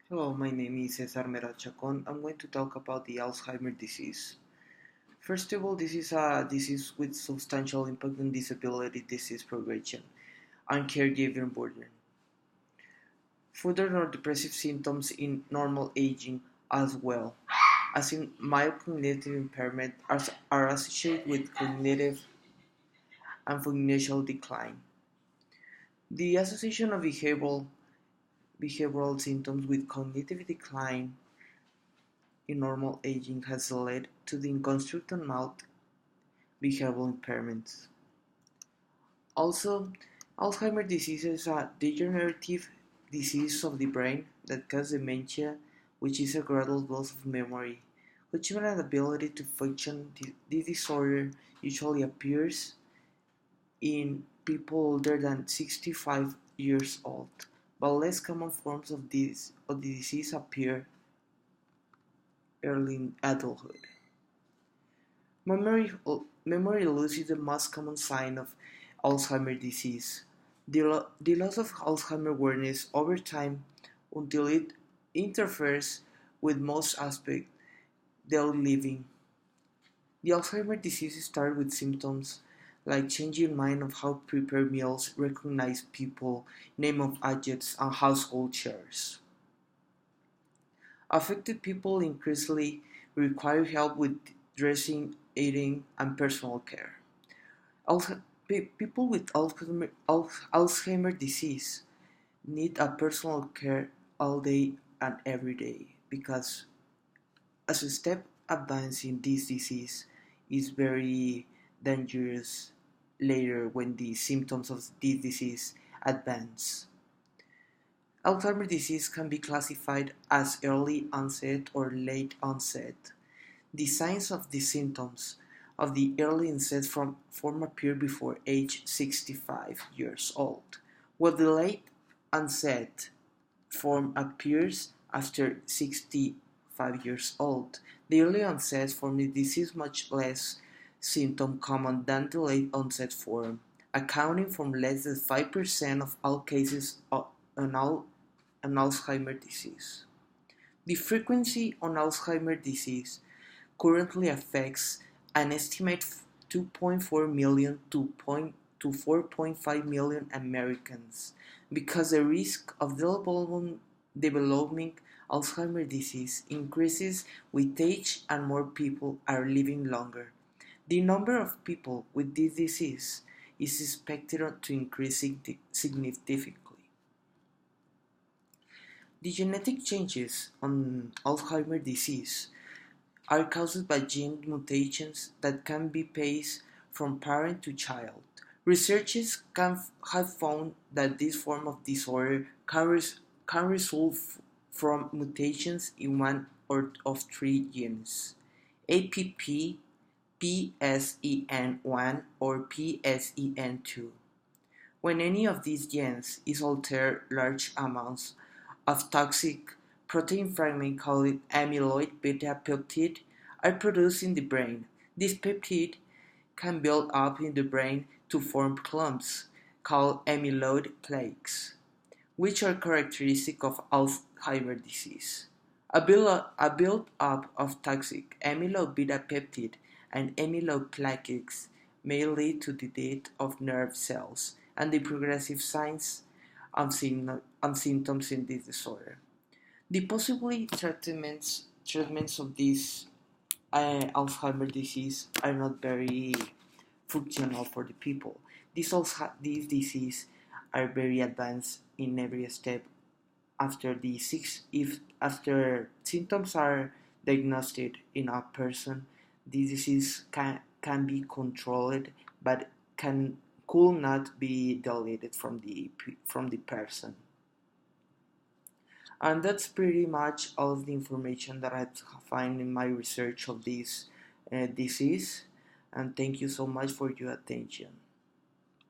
Hello, my name is Cesar Meraz. I'm going to talk about the Alzheimer disease. First of all, this is a disease with substantial impact on disability, disease progression, and caregiver burden. Further neurodepressive symptoms in normal aging as well, as in mild cognitive impairment, are associated with cognitive and functional decline. The association of behavioral symptoms with cognitive decline in normal aging has led to the constructed mild behavioral impairments. Also, Alzheimer's disease is a degenerative disease of the brain that causes dementia, which is a gradual loss of memory. Achieving an ability to function, this disorder usually appears in people older than 65 years old, but less common forms of the disease appear early in adulthood. Memory, memory loss is the most common sign of Alzheimer's disease. The loss of Alzheimer awareness over time until it interferes with most aspects of daily living. The Alzheimer disease starts with symptoms like changing mind of how to prepare meals, recognize people, name of objects, and household chores. Affected people increasingly require help with dressing, eating, and personal care. People with Alzheimer disease need a personal care all day and every day because as a step advance in this disease is very dangerous later when the symptoms of this disease advance. Alzheimer's disease can be classified as early onset or late onset. The signs of the symptoms of the early onset form appear before age 65 years old, while the late onset form appears after 65 years old. The early onset form is disease much less symptom common than the late onset form, accounting for less than 5% of all cases on Alzheimer's disease. The frequency on Alzheimer's disease currently affects an estimated 2.4 million to 4.5 million Americans because the risk of developing Alzheimer's disease increases with age and more people are living longer. The number of people with this disease is expected to increase significantly. The genetic changes on Alzheimer's disease are caused by gene mutations that can be passed from parent to child. Researchers have found that this form of disorder can result from mutations in one or of three genes: APP, PSEN1, or PSEN2. When any of these genes is altered, large amounts of toxic protein fragment called amyloid beta peptide are produced in the brain. This peptide can build up in the brain to form clumps called amyloid plaques, which are characteristic of Alzheimer's disease. A build-up of toxic amyloid beta peptide and amyloid plaques may lead to the death of nerve cells and the progressive signs and symptoms in this disorder. The possible treatments of this Alzheimer's disease are not very functional for the people. These disease are very advanced in every step. If after symptoms are diagnosed in a person, the disease can be controlled, but could not be deleted from the person. And that's pretty much all of the information that I find in my research of this disease. And thank you so much for your attention.